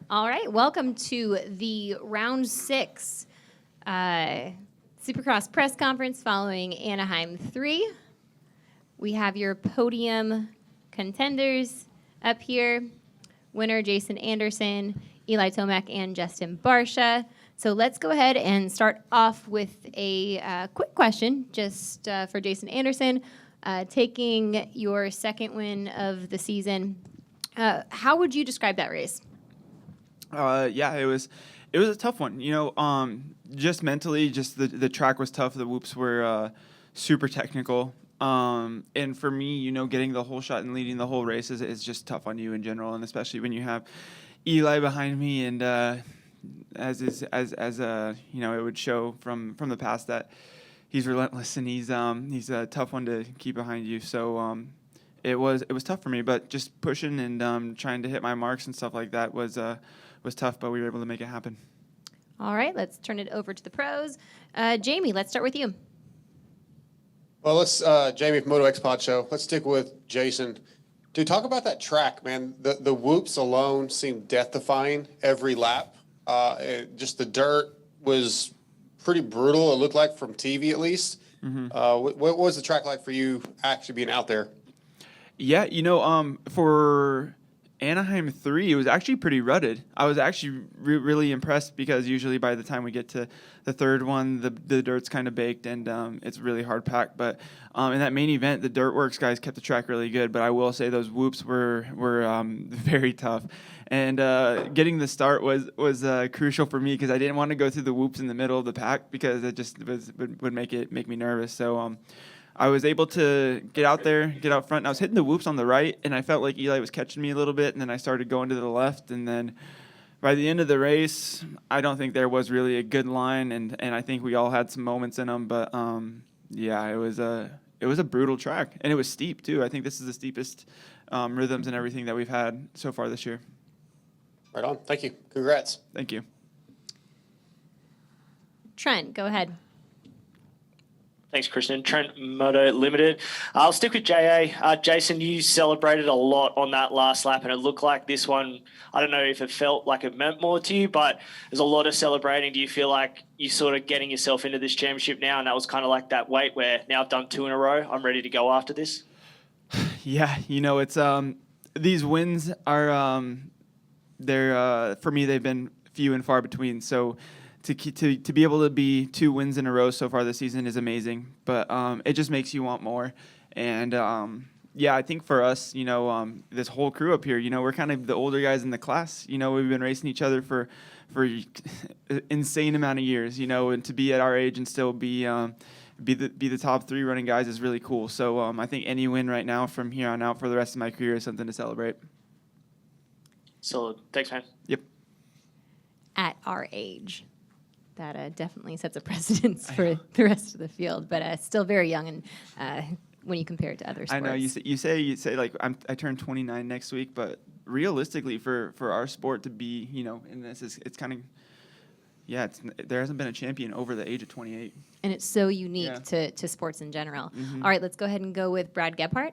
All right, welcome to the round 6 Supercross press conference following Anaheim 3. We have your podium contenders up here. Winner Jason Anderson, Eli Tomac, and Justin Barsha. So let's go ahead and start off with a quick question just for Jason Anderson. Taking your second win of the season, how would you describe that race? Yeah, it was a tough one. Just mentally, just the track was tough. The whoops were super technical. And for me, getting the whole shot and leading the whole race is just tough on you in general, and especially when you have Eli behind me, and as it would show from the past that he's relentless and he's a tough one to keep behind you. So it was tough for me, but just pushing and trying to hit my marks and stuff like that was tough, but we were able to make it happen. All right, let's turn it over to the pros. Jamie, let's start with you. Well, let's Jamie from Moto X Pod Show. Let's stick with Jason. Dude, talk about that track, man. The whoops alone seemed death-defying every lap. Just the dirt was pretty brutal. It looked like from TV at least. Mm-hmm. What was the track like for you actually being out there? Yeah, for Anaheim 3, it was actually pretty rutted. I was actually really impressed because usually by the time we get to the third one, the dirt's kind of baked and it's really hard packed. But in that main event, the Dirtworks guys kept the track really good. But I will say those whoops were very tough. And getting the start was crucial for me because I didn't want to go through the whoops in the middle of the pack because it just would make me nervous. So I was able to get out front, and I was hitting the whoops on the right, and I felt like Eli was catching me a little bit, and then I started going to the left, and then by the end of the race, I don't think there was really a good line, and I think we all had some moments in them, but yeah, it was a brutal track, and it was steep too. I think this is the steepest rhythms and everything that we've had so far this year. Right on. Thank you. Congrats. Thank you. Trent, go ahead. Thanks, Kristen. Trent Moto Limited. I'll stick with JA. Jason, you celebrated a lot on that last lap, and it looked like this one, I don't know if it felt like it meant more to you, but there's a lot of celebrating. Do you feel like you're sort of getting yourself into this championship now, and that was kind of like that weight where now I've done 2 in a row, I'm ready to go after this? Yeah, it's these wins are they're for me, they've been few and far between, so to be able to be 2 wins in a row so far this season is amazing, but it just makes you want more. And yeah, I think for us, this whole crew up here, we're kind of the older guys in the class. We've been racing each other for insane amount of years. And to be at our age and still be the top 3 running guys is really cool. So I think any win right now from here on out for the rest of my career is something to celebrate. Solid. Thanks, man. Yep. At our like that definitely sets a precedence for the rest of the field, but still very young and when you compare it to other sports. I know you say like I turn 29 next week, but realistically for our sport to be in this it's kind of there hasn't been a champion over the age of 28, and it's so unique to sports in general. Mm-hmm. All right, let's go ahead and go with Brad Gebhardt.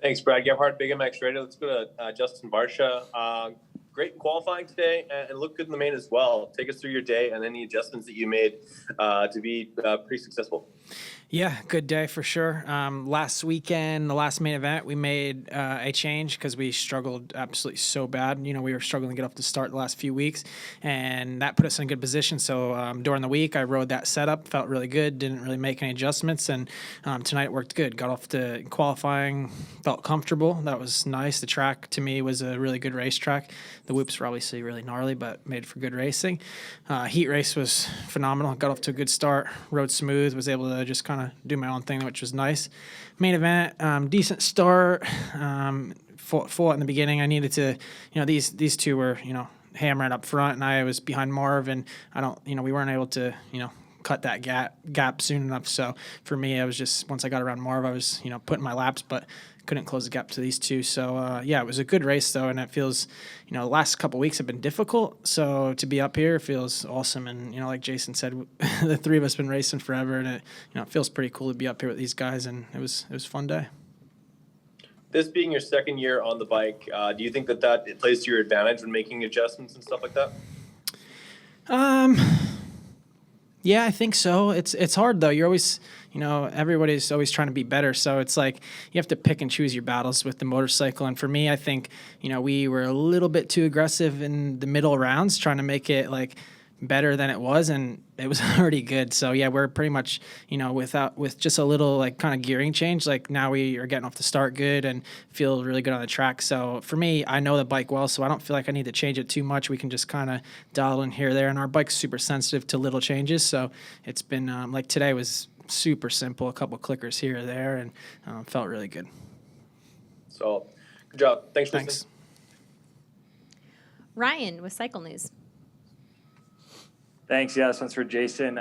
Thanks, Brad Gebhardt, Big MX Radio. Let's go to Justin Barsha. Great qualifying today and looked good in the main as well. Take us through your day and any adjustments that you made to be pretty successful. Yeah, good day for sure. Last weekend, the last main event, we made a change because we struggled absolutely so bad. We were struggling to get off the start the last few weeks, and that put us in a good position. So during the week, I rode that setup, felt really good, didn't really make any adjustments, and tonight it worked good. Got off to qualifying, felt comfortable. That was nice. The track, to me, was a really good racetrack. The whoops were obviously really gnarly, but made for good racing. Heat race was phenomenal. Got off to a good start, rode smooth, was able to just kind of do my own thing, which was nice. Main event, decent start. Fought in the beginning. I needed to, these 2 were, hammering up front, and I was behind Marv, and we weren't able to, cut that gap soon enough. So for me, I was just, once I got around Marv, I was, putting my laps, but couldn't close the gap to these 2. So, yeah, it was a good race, though, and it feels, the last couple of weeks have been difficult. So to be up here feels awesome. And, like Jason said, the 3 of us have been racing forever, and it feels pretty cool to be up here with these guys, and it was a fun day. this being your second year on the bike, do you think that it plays to your advantage when making adjustments and stuff like that? Yeah, I think so. It's hard though. You're always, everybody's always trying to be better. So it's like you have to pick and choose your battles with the motorcycle. And for me, I think, we were a little bit too aggressive in the middle rounds, trying to make it like better than it was, and it was already good. So yeah, we're pretty much, with just a little like kind of gearing change, like now we are getting off the start good and feel really good on the track. So for me, I know the bike well, so I don't feel like I need to change it too much. We can just kind of dial in here, there, and our bike's super sensitive to little changes. So it's been like today was super simple, a couple clickers here or there, and felt really good. So good job. Thanks. Thanks. Ryan with Cycle News. Thanks. Yeah, this one's for Jason.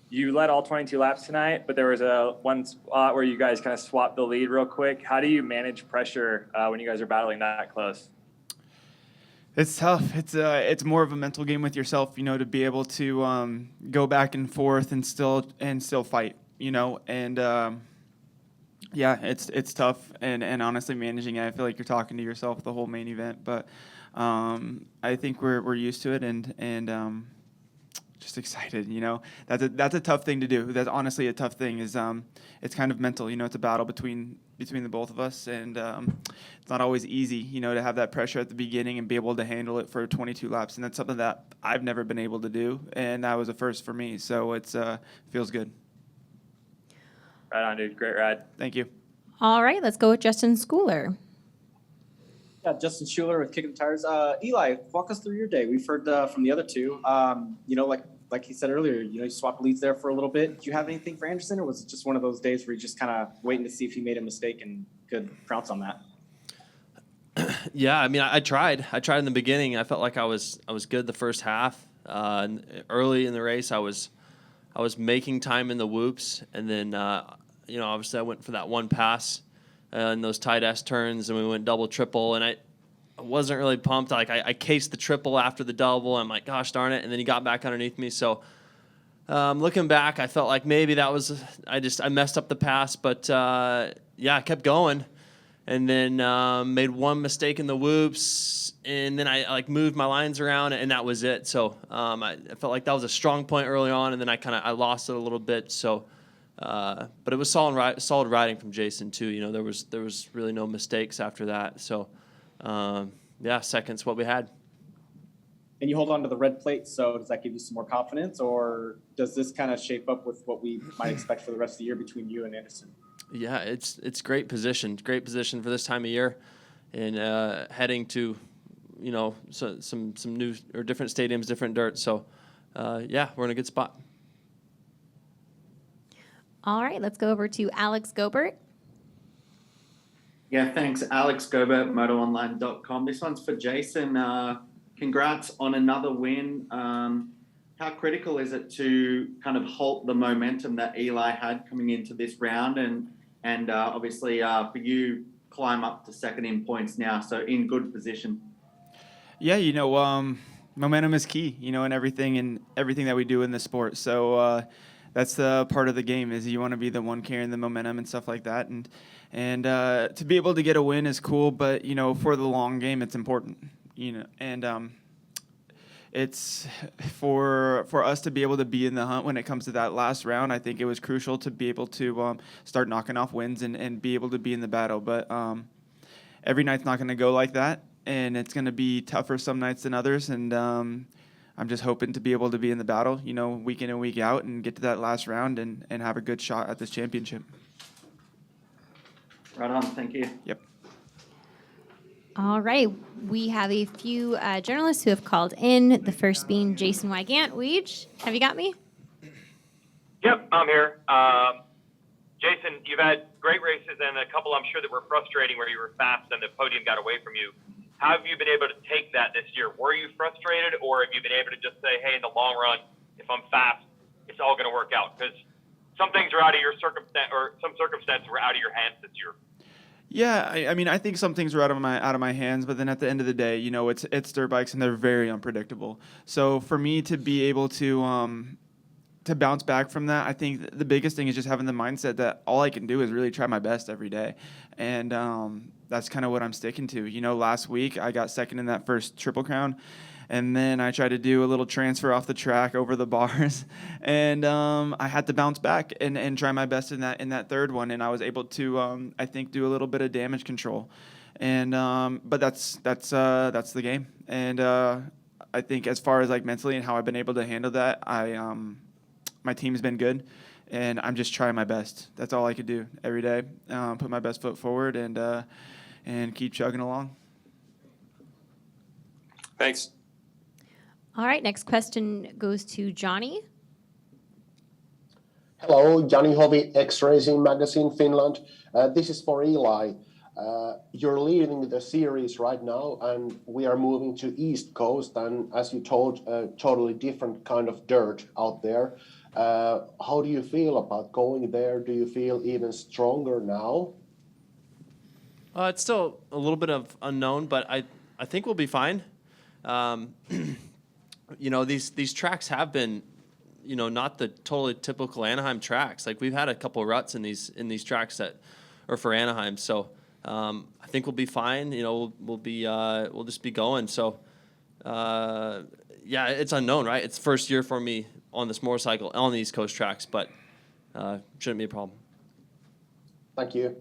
You led all 22 laps tonight, but there was one spot where you guys kind of swapped the lead real quick. How do you manage pressure when you guys are battling that close? It's tough. It's more of a mental game with yourself, to be able to go back and forth and still fight, and yeah, it's tough. And honestly, managing it, I feel like you're talking to yourself the whole main event, but I think we're used to it and just excited. That's a tough thing to do. That's honestly a tough thing. Is it's kind of mental. It's a battle between the both of us, and it's not always easy. To have that pressure at the beginning and be able to handle it for 22 laps, and that's something that I've never been able to do, and that was a first for me. So it's feels good. Right on, dude. Great ride. Thank you. All right, let's go with Justin Schooler. Yeah, Justin Schuler with Kicking the Tires. Eli, walk us through your day. We've heard from the other two. Like he said earlier, you swapped leads there for a little bit. Do you have anything for Anderson, or was it just one of those days where you're just kind of waiting to see if he made a mistake and could pounce on that? Yeah, I mean, I tried. I tried in the beginning. I felt like I was good the first half. Early in the race, I was making time in the whoops, and then obviously I went for that one pass in those tight S turns, and we went double, triple, and I wasn't really pumped. Like I cased the triple after the double. I'm like, gosh darn it, and then he got back underneath me. So looking back, I felt like maybe that was I messed up the pass, but yeah, I kept going, and then made one mistake in the whoops, and then I moved my lines around, and that was it. So I felt like that was a strong point early on, and then I lost it a little bit. So. But it was solid riding from Jason too. There was really no mistakes after that. So, yeah, second's what we had. And you hold on to the red plate, so does that give you some more confidence, or does this kind of shape up with what we might expect for the rest of the year between you and Anderson? Yeah, it's great position for this time of year, and heading to, some new or different stadiums, different dirt. So, yeah, we're in a good spot. All right, let's go over to Alex Gobert. Yeah, thanks. Alex Gobert, MotoOnline.com. This one's for Jason. Congrats on another win. How critical is it to kind of halt the momentum that Eli had coming into this round, and obviously for you climb up to second in points now, so in good position? Yeah, momentum is key, in everything that we do in the sport. So that's the part of the game, is you want to be the one carrying the momentum and stuff like that. And to be able to get a win is cool, but for the long game, it's important. And it's for us to be able to be in the hunt when it comes to that last round. I think it was crucial to be able to start knocking off wins and be able to be in the battle. But every night's not going to go like that, and it's going to be tougher some nights than others. And I'm just hoping to be able to be in the battle, week in and week out, and get to that last round and have a good shot at this championship. Right on. Thank you. Yep. All right, we have a few journalists who have called in. The first being Jason Weigant. Weege, have you got me? Yep, I'm here. Jason, you've had great races and a couple I'm sure that were frustrating where you were fast and the podium got away from you. How have you been able to take that this year? Were you frustrated, or have you been able to just say, hey, in the long run, if I'm fast, it's all going to work out? Because some things are out of your circumstance, or some circumstances were out of your hands this year. Yeah, I mean, I think some things were out of my hands, but then at the end of the day, it's dirt bikes and they're very unpredictable. So for me to be able to to bounce back from that, I think the biggest thing is just having the mindset that all I can do is really try my best every day. And that's kind of what I'm sticking to. You know, last week I got second in that first Triple Crown. And then I tried to do a little transfer off the track over the bars. And I had to bounce back and try my best in that third one. And I was able to, I think, do a little bit of damage control. And but that's the game. And I think as far as like mentally and how I've been able to handle that, my team's been good, and I'm just trying my best. That's all I could do every day. Put my best foot forward and keep chugging along. Thanks. All right, next question goes to Johnny. Hello, Johnny Hobby, X Racing Magazine Finland. This is for Eli. You're leading the series right now, and we are moving to East Coast, and as you told, totally different kind of dirt out there. How do you feel about going there? Do you feel even stronger now? It's still a little bit of unknown, but I think we'll be fine. You know, these tracks have been, you know, not the totally typical Anaheim tracks. Like we've had a couple ruts in these tracks that are for Anaheim, so I think we'll be fine. You know, we'll just be going. So yeah, it's unknown, right? It's first year for me on this motorcycle on the East Coast tracks, but shouldn't be a problem. Thank you.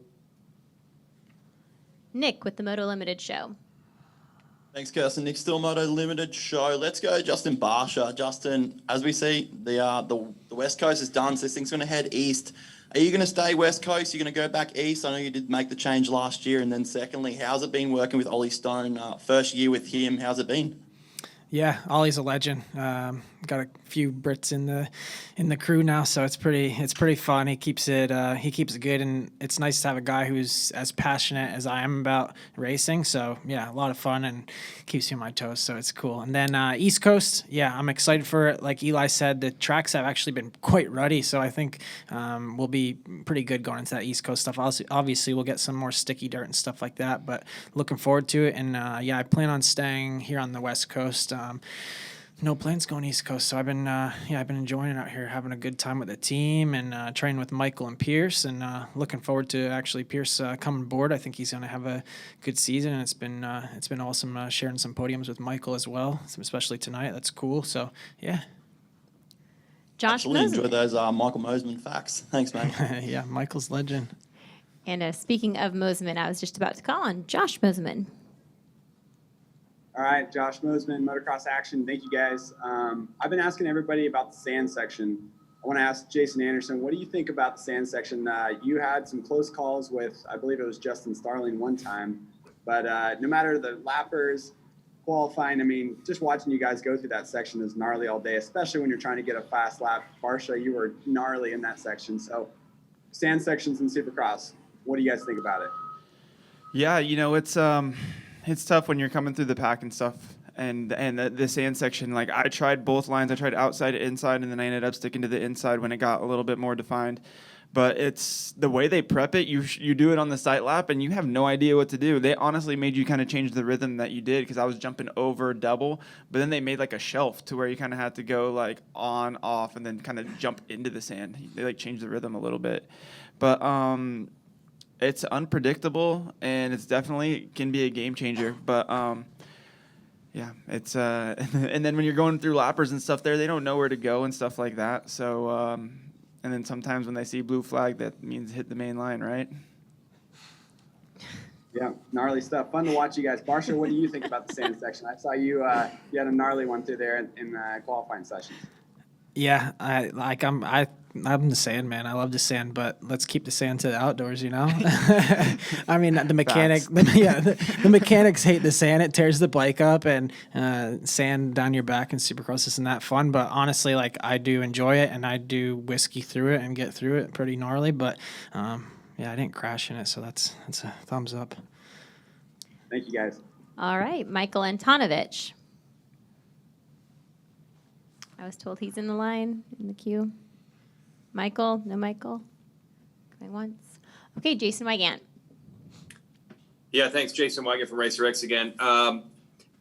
Nick with the Moto Limited show. Thanks, Kirsten. Nick Stillmoto Limited show. Let's go, Justin Barsha. Justin, as we see, the West Coast is done, so this thing's going to head east. Are you going to stay West Coast? Are you going to go back east? I know you did make the change last year. And then secondly, how's it been working with Ollie Stone? First year with him, how's it been? Yeah, Ollie's a legend. Got a few Brits in the crew now, so it's pretty fun. He keeps it good, and it's nice to have a guy who's as passionate as I am about racing. So yeah, a lot of fun and keeps me on my toes. So it's cool. And then East Coast, yeah, I'm excited for it. Like Eli said, the tracks have actually been quite ruddy, so I think we'll be pretty good going into that East Coast stuff. Obviously, we'll get some more sticky dirt and stuff like that, but looking forward to it. And yeah, I plan on staying here on the West Coast. No plans going East Coast, so I've been enjoying it out here, having a good time with the team and training with Michael and Pierce, and looking forward to actually Pierce coming aboard. I think he's going to have a good season, and it's been awesome sharing some podiums with Michael as well, especially tonight. That's cool. So yeah. Josh Absolutely Mosman. enjoy those Michael Mosman facts. Thanks, man. Yeah, Michael's legend. And speaking of Mosman, I was just about to call on Josh Mosman. All right, Josh Mosman, Motocross Action. Thank you, guys. I've been asking everybody about the sand section. I want to ask Jason Anderson, what do you think about the sand section? You had some close calls with, I believe it was Justin Starling one time, but no matter the lappers, qualifying, I mean, just watching you guys go through that section is gnarly all day, especially when you're trying to get a fast lap. Barsha, you were gnarly in that section. So sand sections in Supercross, what do you guys think about it? Yeah, you know, it's tough when you're coming through the pack and stuff, and the sand section. Like I tried both lines. I tried outside and inside, and then I ended up sticking to the inside when it got a little bit more defined. But it's the way they prep it. You do it on the sight lap, and you have no idea what to do. They honestly made you kind of change the rhythm that you did, because I was jumping over double, but then they made like a shelf to where you kind of had to go like on, off, and then kind of jump into the sand. They like changed the rhythm a little bit, but it's unpredictable, and it's definitely can be a game changer. But yeah, it's and then when you're going through lappers and stuff there, they don't know where to go and stuff like that. So and then sometimes when they see blue flag, that means hit the main line, right? Yeah, gnarly stuff. Fun to watch you guys. Barsha, what do you think about the sand section? I saw you you had a gnarly one through there in qualifying sessions. Yeah, I'm the sand man. I love the sand, but let's keep the sand to the outdoors, you know? I mean, the mechanics hate the sand. It tears the bike up, and sand down your back in Supercross isn't that fun. But honestly, like, I do enjoy it, and I do whiskey through it and get through it pretty gnarly. But yeah, I didn't crash in it, so that's a thumbs up. Thank you, guys. All right, Michael Antonovich. I was told he's in the line, in the queue. Michael? No Michael? Going once. Okay, Jason Weigant. Yeah, thanks, Jason Weigant from Racer X again.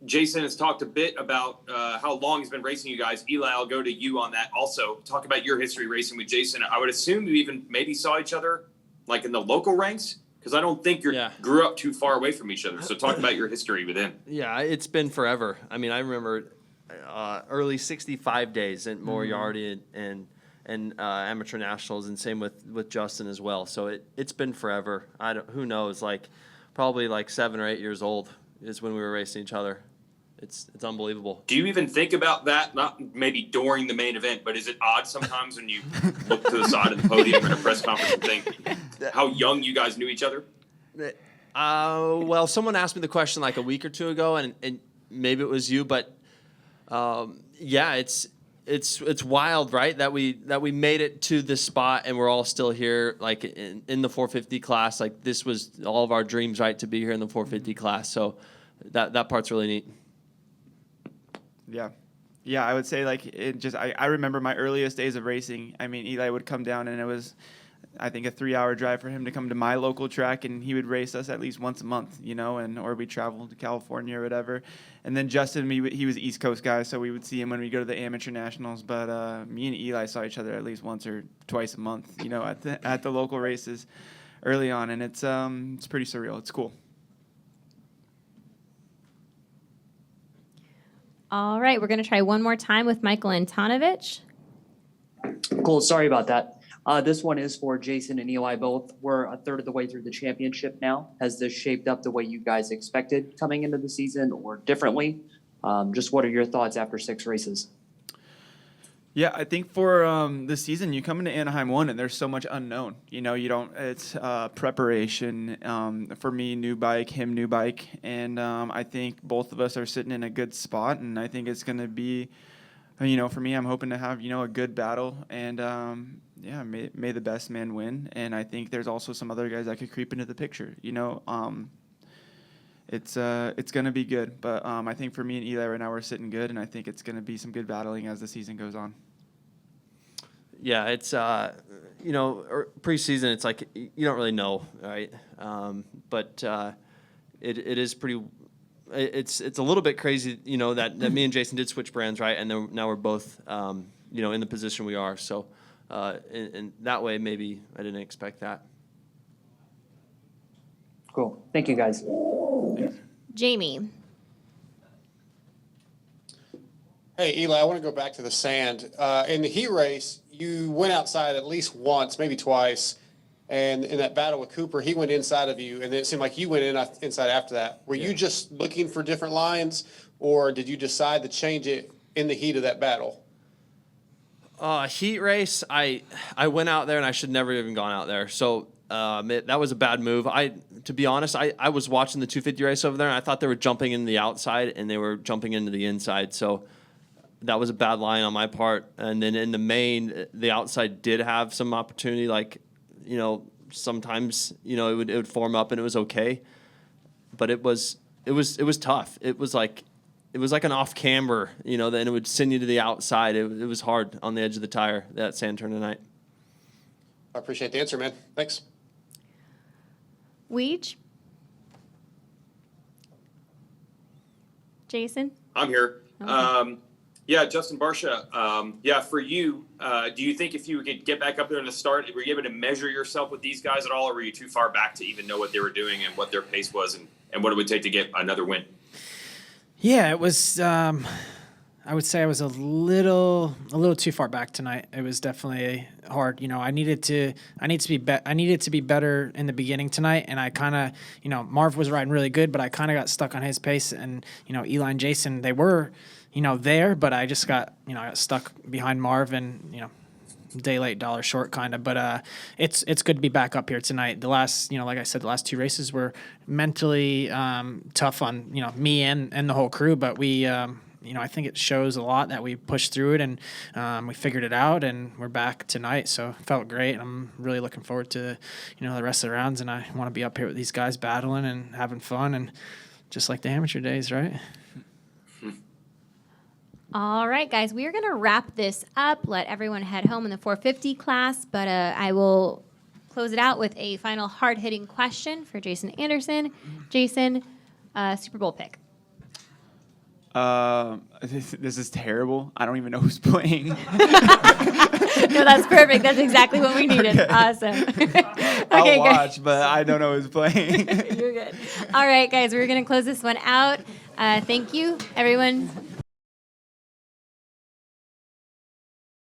Jason has talked a bit about how long he's been racing you guys. Eli, I'll go to you on that also. Talk about your history racing with Jason. I would assume you even maybe saw each other like in the local ranks, because I don't think you grew up too far away from each other. So talk about your history with him. Yeah, it's been forever. I mean, I remember early 65 days at Moriarty and amateur nationals, and same with Justin as well. So it's been forever. Who knows, like probably like 7 or 8 years old is when we were racing each other. It's unbelievable. Do you even think about that? Not maybe during the main event, but is it odd sometimes when you look to the side of the podium in a press conference and think how young you guys knew each other? Well, someone asked me the question like a week or two ago, and maybe it was you, but yeah, it's wild, right? That we made it to this spot and we're all still here, like in the 450 class. Like this was all of our dreams, right, to be here in the 450 class. So that part's really neat. Yeah, I would say like I remember my earliest days of racing. I mean, Eli would come down and it was, I think, a 3-hour drive for him to come to my local track, and he would race us at least once a month, you know, or we traveled to California or whatever. And then Justin, he was East Coast guy, so we would see him when we go to the amateur nationals. But me and Eli saw each other at least once or twice a month, you know, at the local races early on, and it's pretty surreal. It's cool. All right, we're going to try one more time with Michael Antonovich. Cool. Sorry about that. This one is for Jason and Eli both. We're a third of the way through the championship now. Has this shaped up the way you guys expected coming into the season or differently? Just what are your thoughts after 6 races? Yeah, I think for this season, you come into Anaheim 1 and there's so much unknown. You know, it's preparation. For me, new bike, him, new bike. And I think both of us are sitting in a good spot, and I think it's going to be, you know, for me, I'm hoping to have, you know, a good battle, and yeah, may the best man win. And I think there's also some other guys that could creep into the picture. You know, it's going to be good. But I think for me and Eli right now, we're sitting good, and I think it's going to be some good battling as the season goes on. Yeah, it's you know, preseason. It's like you don't really know, right? But it is pretty. It's a little bit crazy, you know, that me and Jason did switch brands, right? And then now we're both, you know, in the position we are. So in that way, maybe I didn't expect that. Cool. Thank you, guys. Jamie. Hey, Eli, I want to go back to the sand. In the heat race, you went outside at least once, maybe twice. And in that battle with Cooper, he went inside of you, and then it seemed like you went inside after that. Were you just looking for different lines, or did you decide to change it in the heat of that battle? Heat race, I went out there, and I should never have even gone out there. So that was a bad move. To be honest, I was watching the 250 race over there, and I thought they were jumping into the outside, and they were jumping into the inside. So that was a bad line on my part. And then in the main, the outside did have some opportunity, like, you know, sometimes, you know, it would form up and it was okay, but it was tough. It was like an off camber, you know, then it would send you to the outside. It was hard on the edge of the tire, that sand turn tonight. I appreciate the answer, man. Thanks. Weege? Jason? I'm here. Okay. Yeah, Justin Barsha, yeah, for you, do you think if you could get back up there in the start, were you able to measure yourself with these guys at all, or were you too far back to even know what they were doing and what their pace was and what it would take to get another win? Yeah, it was. I would say I was a little too far back tonight. It was definitely hard. You know, I needed to be better in the beginning tonight, and I kind of, you know, Marv was riding really good, but I kind of got stuck on his pace, and you know, Eli and Jason, they were, you know, there, but I just got, you know, I got stuck behind Marv, and you know, day late, dollar short kind of. But it's good to be back up here tonight. The last, you know, like I said, the last 2 races were mentally tough on, you know, me and the whole crew, but we. You know, I think it shows a lot that we pushed through it, and we figured it out, and we're back tonight. So it felt great. I'm really looking forward to, you know, the rest of the rounds, and I want to be up here with these guys battling and having fun, and just like the amateur days, right? All right, guys, we are going to wrap this up, let everyone head home in the 450 class, but I will close it out with a final hard-hitting question for Jason Anderson. Jason, Super Bowl pick. This is terrible. I don't even know who's playing. No, that's perfect. That's exactly what we needed. Okay. Awesome. I'll Okay, watch, but I don't know who's playing. You're good. All right, guys, we're going to close this one out. Thank you, everyone.